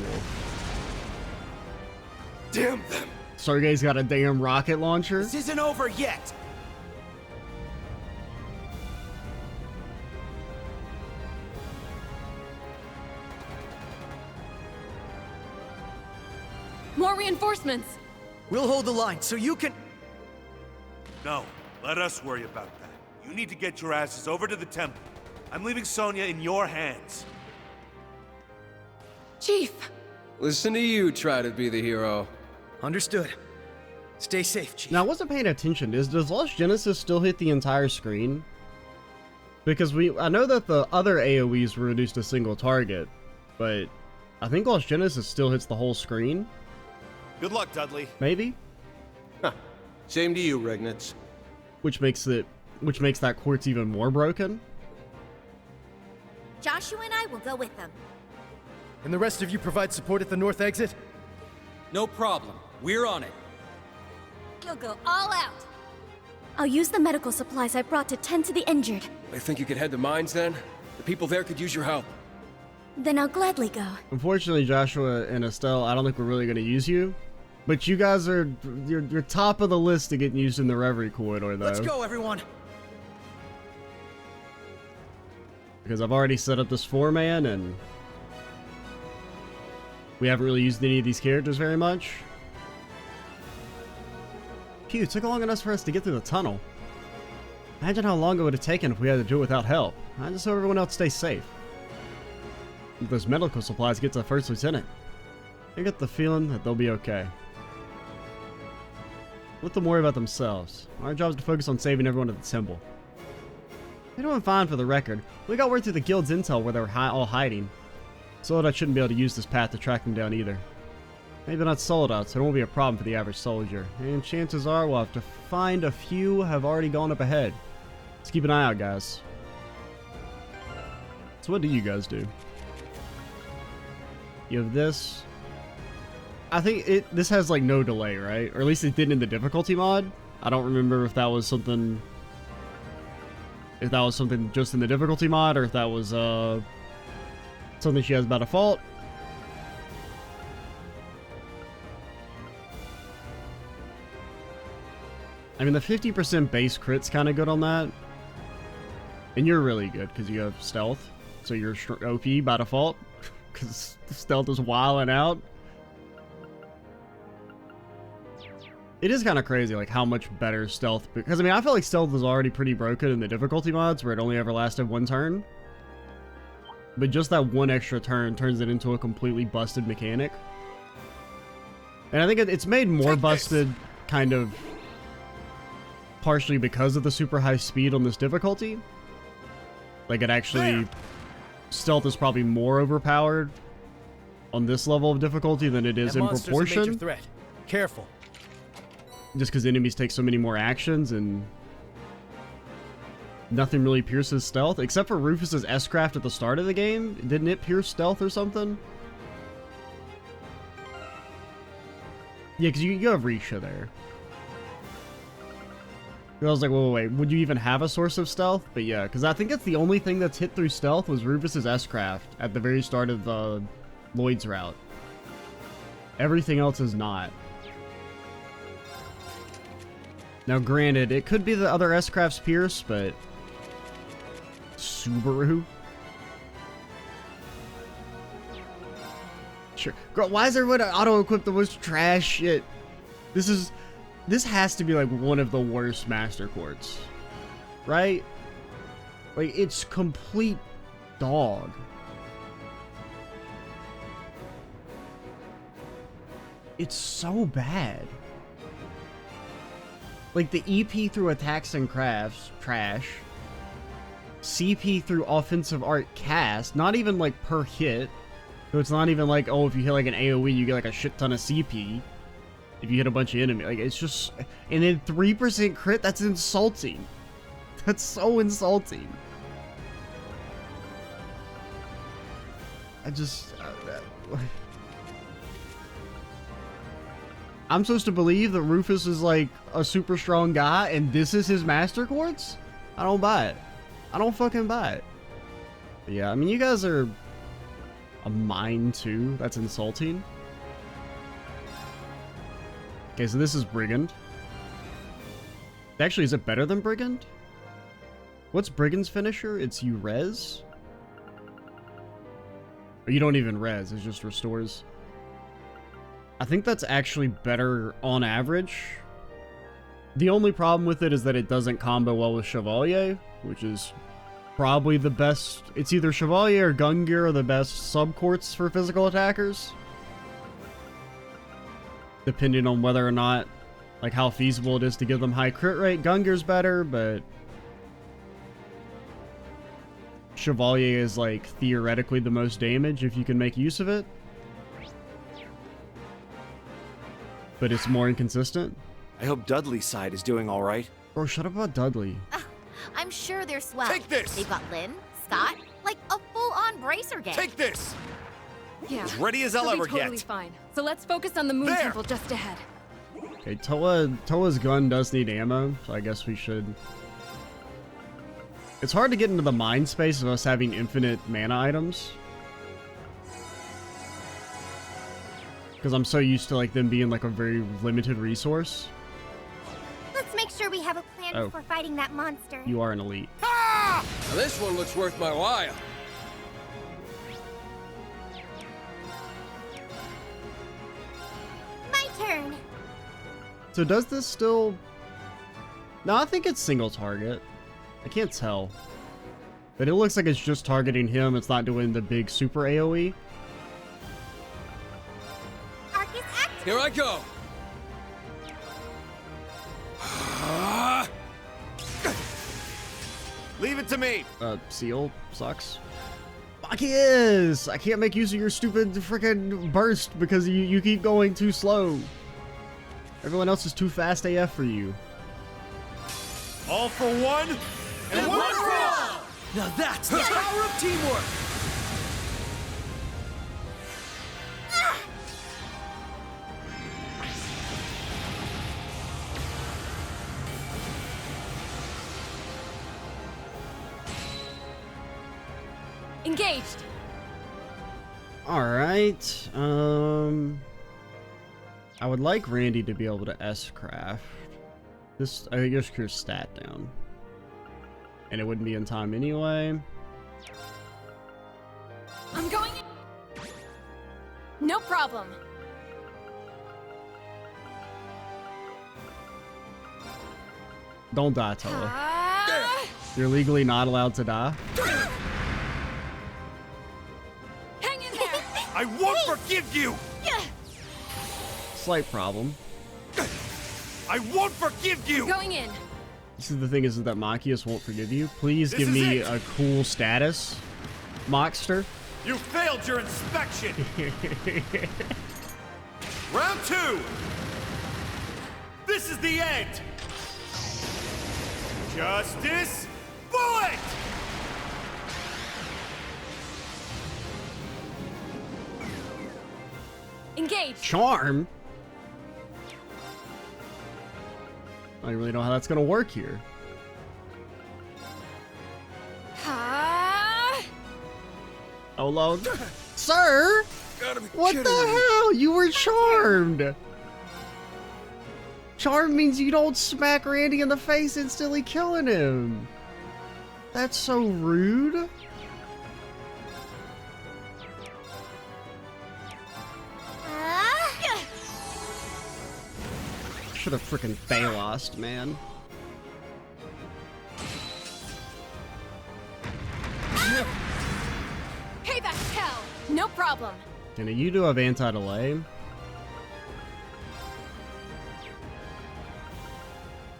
Speaker 2: Damn them!
Speaker 1: Sergei's got a damn rocket launcher.
Speaker 3: This isn't over yet!
Speaker 8: More reinforcements.
Speaker 3: We'll hold the line so you can...
Speaker 14: No, let us worry about that. You need to get your asses over to the temple. I'm leaving Sonya in your hands.
Speaker 8: Chief.
Speaker 2: Listen to you try to be the hero.
Speaker 3: Understood. Stay safe, Chief.
Speaker 1: Now, I wasn't paying attention. Does Lost Genesis still hit the entire screen? Because I know that the other AoEs were reduced to single target, but I think Lost Genesis still hits the whole screen.
Speaker 13: Good luck, Dudley.
Speaker 1: Maybe?
Speaker 2: Huh. Same to you, Regnitz.
Speaker 1: Which makes that quartz even more broken.
Speaker 6: Joshua and I will go with them.
Speaker 12: And the rest of you provide support at the north exit?
Speaker 10: No problem. We're on it.
Speaker 8: You'll go all out.
Speaker 6: I'll use the medical supplies I brought to tend to the injured.
Speaker 2: I think you could head to Mainz then? The people there could use your help.
Speaker 6: Then I'll gladly go.
Speaker 1: Unfortunately, Joshua and Estelle, I don't think we're really going to use you. But you guys are you're top of the list to get used in the Reverie corridor, though.
Speaker 3: Let's go, everyone.
Speaker 1: Because I've already set up this 4-man, and we haven't really used any of these characters very much. Phew, it took long enough for us to get through the tunnel. Imagine how long it would have taken if we had to do it without help. I just hope everyone else stays safe. If those medical supplies get to First Lieutenant, I get the feeling that they'll be okay. Let them worry about themselves. Our job is to focus on saving everyone at the temple. They're doing fine for the record. We got word through the guild's intel where they were all hiding. Soldats shouldn't be able to use this path to track them down either. Maybe not soldats, so it won't be a problem for the average soldier. And chances are we'll have to find a few have already gone up ahead. Let's keep an eye out, guys. So what do you guys do? You have this. I think this has like no delay, right? Or at least it did in the difficulty mod. I don't remember if that was something just in the difficulty mod, or if that was something she has by default. I mean, the 50% base crit's kind of good on that. And you're really good because you have stealth. So you're OP by default because stealth is wilding out. It is kind of crazy, like, how much better stealth... Because, I mean, I felt like stealth was already pretty broken in the difficulty mods, where it only ever lasted 1 turn. But just that 1 extra turn turns it into a completely busted mechanic. And I think it's made more busted, kind of... partially because of the super high speed on this difficulty. Like, it actually... Stealth is probably more overpowered on this level of difficulty than it is in proportion.
Speaker 12: A major threat. Careful.
Speaker 1: Just because enemies take so many more actions and nothing really pierces stealth, except for Rufus's S-Craft at the start of the game. Didn't it pierce stealth or something? Yeah, because you have Risha there. I was like, wait, would you even have a source of stealth? But yeah, because I think that's the only thing that's hit through stealth was Rufus's S-Craft at the very start of Lloyd's route. Everything else is not. Now, granted, it could be the other S-Craft's Pierce, but... Subaru? Sure. Girl, why is everyone auto-equip the most trash shit? This has to be, like, one of the worst Master Quartz. Right? Like, it's complete dog. It's so bad. Like, the EP through attacks and crafts, trash. CP through offensive art cast, not even, like, per hit. So it's not even like, oh, if you hit, like, an AoE, you get, like, a shit ton of CP. If you hit a bunch of enemies. Like, it's just... And then 3% crit? That's insulting. That's so insulting. I just... I'm supposed to believe that Rufus is like a super strong guy and this is his Master Quartz? I don't buy it. I don't fucking buy it. But yeah, I mean, you guys are a mine too. That's insulting. Okay, so this is Brigand. Actually, is it better than Brigand? What's Brigand's finisher? It's you res? Or you don't even res, it just restores. I think that's actually better on average. The only problem with it is that it doesn't combo well with Chevalier, which is probably the best. It's either Chevalier or Gungear are the best sub-quartz for physical attackers. Depending on whether or not, like, how feasible it is to give them high crit rate. Gungear's better, but Chevalier is, like, theoretically the most damage if you can make use of it. But it's more inconsistent.
Speaker 5: I hope Dudley's side is doing all right.
Speaker 1: Bro, shut up about Dudley.
Speaker 8: I'm sure they're swell.
Speaker 14: Take this!
Speaker 8: They've got Lynn, Scott, like a full-on bracer gang.
Speaker 14: Take this!
Speaker 4: Yeah.
Speaker 14: As ready as I'll ever
Speaker 4: totally
Speaker 14: get.
Speaker 4: Fine. So let's focus on the moon temple just ahead.
Speaker 1: Okay, Towa's gun does need ammo, so I guess we should... It's hard to get into the mind space of us having infinite mana items. Because I'm so used to like them being like a very limited resource.
Speaker 6: Let's make sure we have a plan before fighting that monster.
Speaker 1: You are an elite.
Speaker 2: Now this one looks worth my while.
Speaker 6: My turn.
Speaker 1: So does this still... No, I think it's single target. I can't tell. But it looks like it's just targeting him. It's not doing the big super AoE.
Speaker 2: Here I go.
Speaker 5: Leave it to me.
Speaker 1: Seal sucks. Marcus! I can't make use of your stupid freaking burst because you keep going too slow. Everyone else is too fast AF for you.
Speaker 14: All for one, and one for all!
Speaker 3: Now that's the power of teamwork!
Speaker 8: Engaged.
Speaker 1: All right. I would like Randy to be able to S-craft. This, I guess, your stat down. And it wouldn't be in time anyway.
Speaker 8: I'm going in. No problem.
Speaker 1: Don't die, Towa. You're legally not allowed to die.
Speaker 8: Hang in there.
Speaker 14: I won't forgive you!
Speaker 1: Slight problem.
Speaker 14: I won't forgive you!
Speaker 8: Going in.
Speaker 1: This is the thing, is that Machias won't forgive you. Please give me a cool status, Mockster.
Speaker 14: You failed your inspection! Round 2! This is the end! Justice, bullet!
Speaker 8: Engaged.
Speaker 1: Charm? I don't really know how that's gonna work here. Oh Lord. Sir! What the hell? You were charmed! Charm means you don't smack Randy in the face, instantly killing him. That's so rude. Should have freaking Thalos, man.
Speaker 8: Payback hell. No problem.
Speaker 1: And you do have anti-delay. I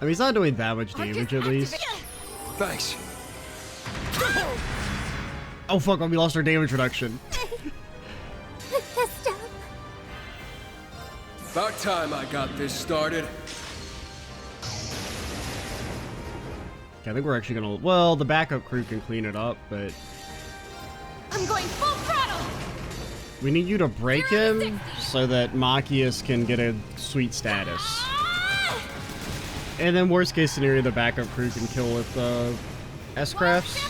Speaker 1: mean, he's not doing that much damage at least.
Speaker 2: Thanks.
Speaker 1: Oh fuck, we lost our damage reduction.
Speaker 2: About time I got this started.
Speaker 1: Okay, I think we're actually gonna... Well, the backup crew can clean it up, but...
Speaker 8: I'm going full throttle.
Speaker 1: We need you to break him so that Machias can get a sweet status. And then worst case scenario, the backup crew can kill with S-crafts.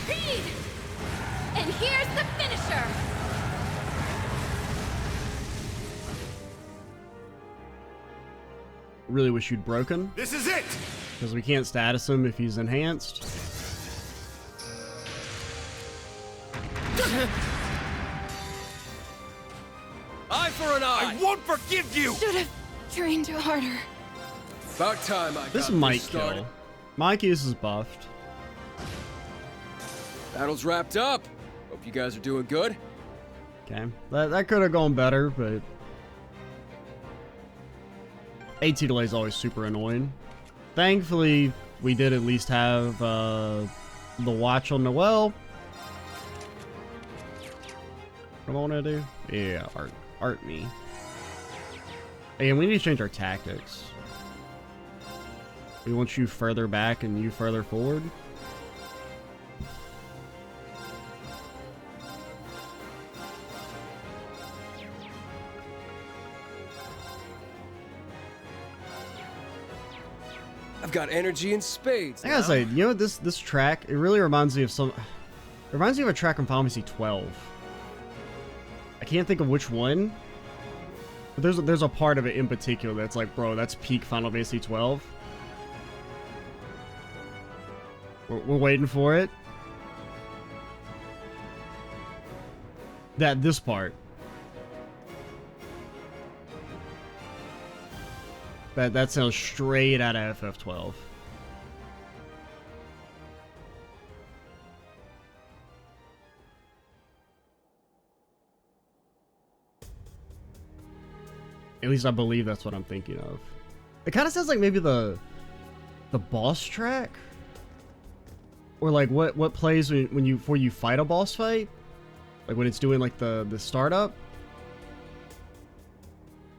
Speaker 8: And here's the finisher.
Speaker 1: Really wish you'd broken.
Speaker 14: This is it!
Speaker 1: Because we can't status him if he's enhanced.
Speaker 2: Eye for an eye!
Speaker 14: I won't forgive you!
Speaker 8: Should have trained harder.
Speaker 2: About time I got
Speaker 1: This might kill. Machias is buffed.
Speaker 2: Battle's wrapped up. Hope you guys are doing good.
Speaker 1: Okay. That could have gone better, but... AT delay is always super annoying. Thankfully, we did at least have the watch on Noelle. What do I want to do? Yeah, art me. Hey, and we need to change our tactics. We want you further back and you further forward.
Speaker 2: I've got energy in spades.
Speaker 1: I gotta say, you know, this track, it really reminds me of some... It reminds me of a track from Final Fantasy 12. I can't think of which one. But there's a part of it in particular that's like, bro, that's peak Final Fantasy 12. We're waiting for it. This part. That sounds straight out of FF12. At least I believe that's what I'm thinking of. It kind of sounds like maybe the boss track, or like what plays when you before you fight a boss fight, like when it's doing like the startup.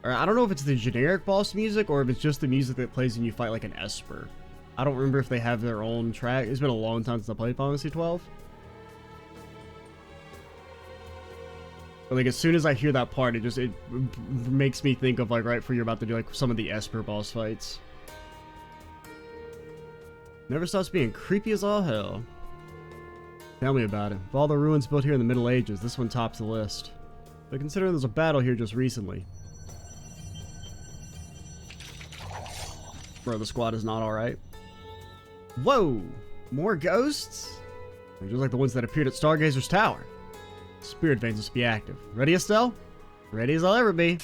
Speaker 1: Or I don't know if it's the generic boss music or if it's just the music that plays when you fight like an Esper. I don't remember if they have their own track. It's been a long time since I played Final Fantasy 12. But like as soon as I hear that part, it makes me think of like right before you're about to do like some of the Esper boss fights. Never stops being creepy as all hell. Tell me about it. Of all the ruins built here in the Middle Ages, this one tops the list. But considering there's a battle here just recently. Bro, the squad is not alright. Whoa! More ghosts? They're just like the ones that appeared at Stargazer's Tower. Spirit veins must be active. Ready, Estelle? Ready as I'll ever be.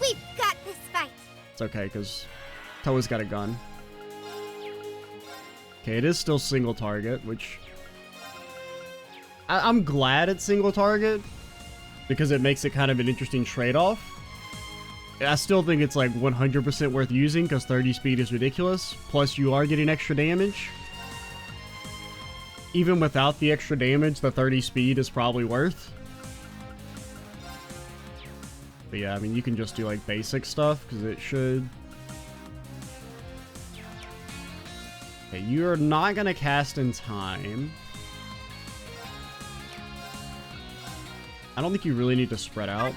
Speaker 6: We've got this fight.
Speaker 1: It's okay, because Towa's got a gun. Okay, it is still single target, which... I'm glad it's single target, because it makes it kind of an interesting trade-off. I still think it's like 100% worth using, because 30 speed is ridiculous. Plus, you are getting extra damage. Even without the extra damage, the 30 speed is probably worth. But yeah, I mean, you can just do like basic stuff, because it should... Okay, you're not going to cast in time. I don't think you really need to spread out.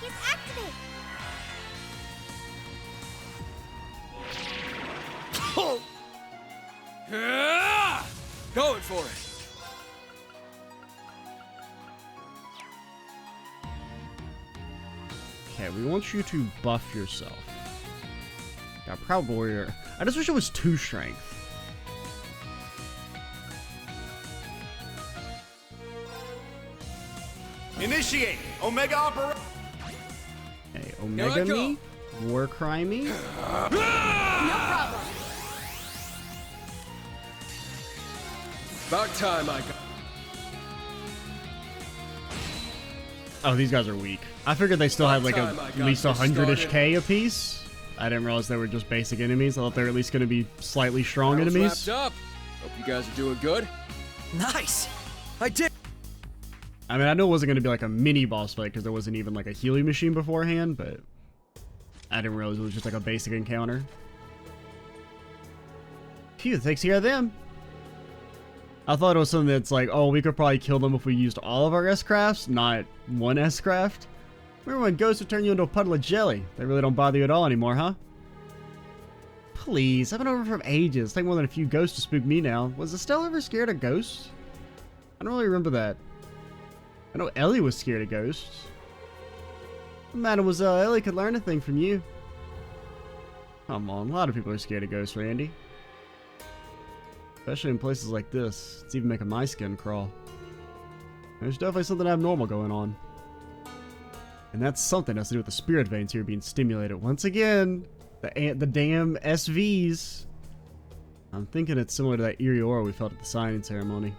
Speaker 2: Going for it.
Speaker 1: Okay, we want you to buff yourself. Yeah, Proud Warrior. I just wish it was 2 strength.
Speaker 13: Initiate Omega Operation.
Speaker 1: Okay, Omega me, War Cry me.
Speaker 8: No problem.
Speaker 2: About time I got.
Speaker 1: Oh, these guys are weak. I figured they still had like at least 100-ish K apiece. I didn't realize they were just basic enemies. I thought they were at least going to be slightly strong enemies.
Speaker 2: Wrapped up. Hope you guys are doing good.
Speaker 3: Nice! I did!
Speaker 1: I mean, I knew it wasn't going to be like a mini boss fight because there wasn't even like a healing machine beforehand, but I didn't realize it was just like a basic encounter. Phew, takes care of them. I thought it was something that's like, oh, we could probably kill them if we used all of our S-crafts, not one S-craft. Remember when ghosts would turn you into a puddle of jelly? They really don't bother you at all anymore, huh? Please, I've been over from ages. It's like more than a few ghosts to spook me now. Was Estelle ever scared of ghosts? I don't really remember that. I know Ellie was scared of ghosts. Mademoiselle Ellie could learn a thing from you. Come on, a lot of people are scared of ghosts, Randy. Especially in places like this. It's even making my skin crawl. There's definitely something abnormal going on. And that's something has to do with the spirit veins here being stimulated. Once again, the damn SVs. I'm thinking it's similar to that eerie aura we felt at the signing ceremony.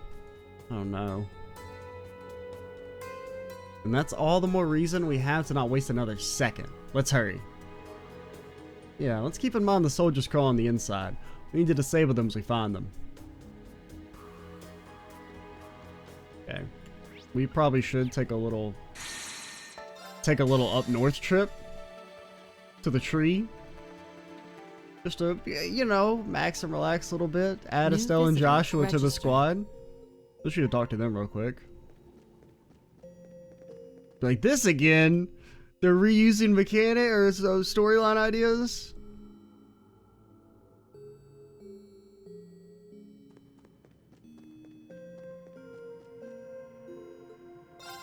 Speaker 1: Oh no. And that's all the more reason we have to not waste another second. Let's hurry. Yeah, let's keep in mind the soldiers crawl on the inside. We need to disable them as we find them. Okay. We probably should take a little up north trip to the tree. Just to, you know, max and relax a little bit. Add Estelle and Joshua to the squad. Let's should talk to them real quick. Like this again? They're reusing mechanic or storyline ideas?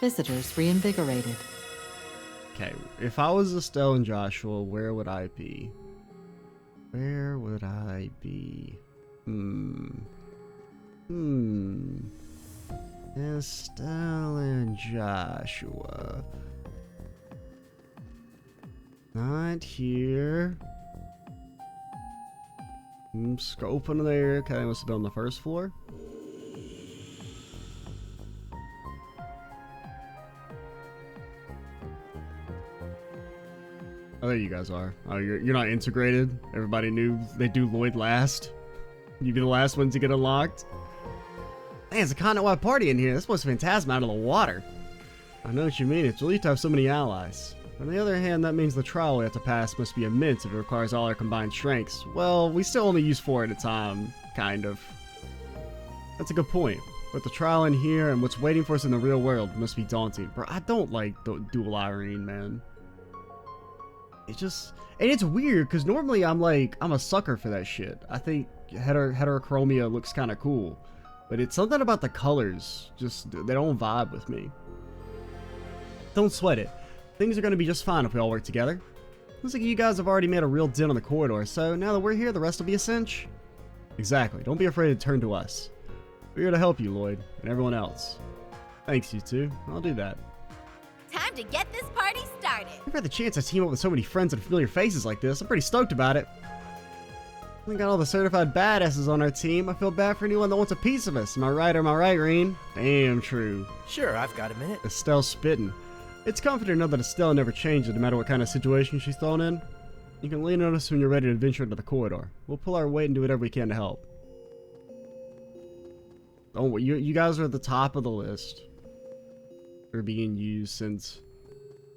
Speaker 15: Visitors reinvigorated.
Speaker 1: Okay, if I was Estelle and Joshua, where would I be? Where would I be? Estelle and Joshua. Not here. Scoping there. Okay, I must have been on the first floor. Oh, there you guys are. Oh, you're not integrated. Everybody knew they do Lloyd last. You'd be the last ones to get unlocked. Man, it's a continent-wide party in here. This was Phantasm out of the water. I know what you mean. It's relief to have so many allies. On the other hand, that means the trial we have to pass must be immense if it requires all our combined strengths. Well, we still only use 4 at a time, kind of. That's a good point. But the trial in here and what's waiting for us in the real world must be daunting. Bro, I don't like dual Irene, man. It just... And it's weird, because normally I'm a sucker for that shit. I think heterochromia looks kind of cool. But it's something about the colors. Just, they don't vibe with me. Don't sweat it. Things are going to be just fine if we all work together. Looks like you guys have already made a real dent on the corridor, so now that we're here, the rest will be a cinch. Exactly. Don't be afraid to turn to us. We're here to help you, Lloyd, and everyone else. Thanks, you two. I'll do that.
Speaker 8: Time to get this party started.
Speaker 1: I've had the chance to team up with so many friends and familiar faces like this. I'm pretty stoked about it. We got all the certified badasses on our team. I feel bad for anyone that wants a piece of us. Am I right or am I right, Reen? Damn true.
Speaker 12: Sure, I've got a minute.
Speaker 1: Estelle's spitting. It's comforting to know that Estelle never changes no matter what kind of situation she's thrown in. You can lean on us when you're ready to venture into the corridor. We'll pull our weight and do whatever we can to help. Oh, you guys are at the top of the list. They're being used since...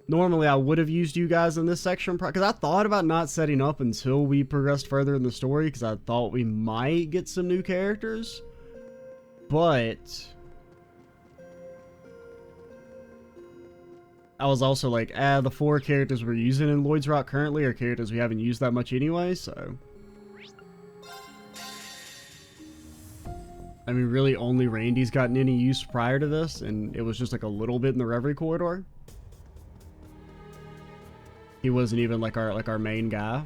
Speaker 1: Normally, I would have used you guys in this section, because I thought about not setting up until we progressed further in the story, because I thought we might get some new characters. But... I was also like, the 4 characters we're using in Lloyd's Rock currently are characters we haven't used that much anyway, so... I mean, really only Randy's gotten any use prior to this, and it was just like a little bit in the Reverie corridor. He wasn't even like our main guy.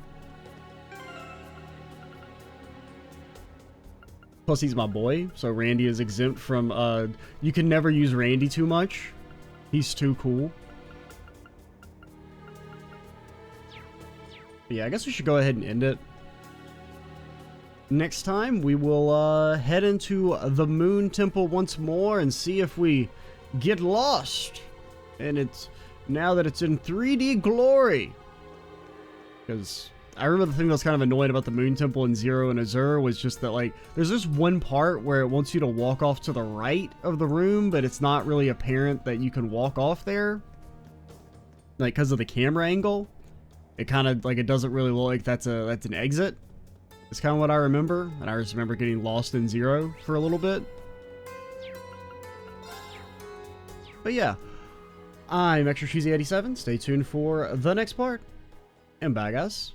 Speaker 1: Plus, he's my boy, so Randy is exempt from, you can never use Randy too much. He's too cool. But yeah, I guess we should go ahead and end it. Next time, we will head into the Moon Temple once more and see if we get lost. And it's now that it's in 3D glory. Because I remember the thing that was kind of annoying about the Moon Temple in Zero and Azure was just that, like, there's this one part where it wants you to walk off to the right of the room, but it's not really apparent that you can walk off there. Like, because of the camera angle. It kind of, like, it doesn't really look like that's an exit. It's kind of what I remember, and I just remember getting lost in Zero for a little bit. But yeah, I'm Extra Cheesy 87. Stay tuned for the next part, and bye guys.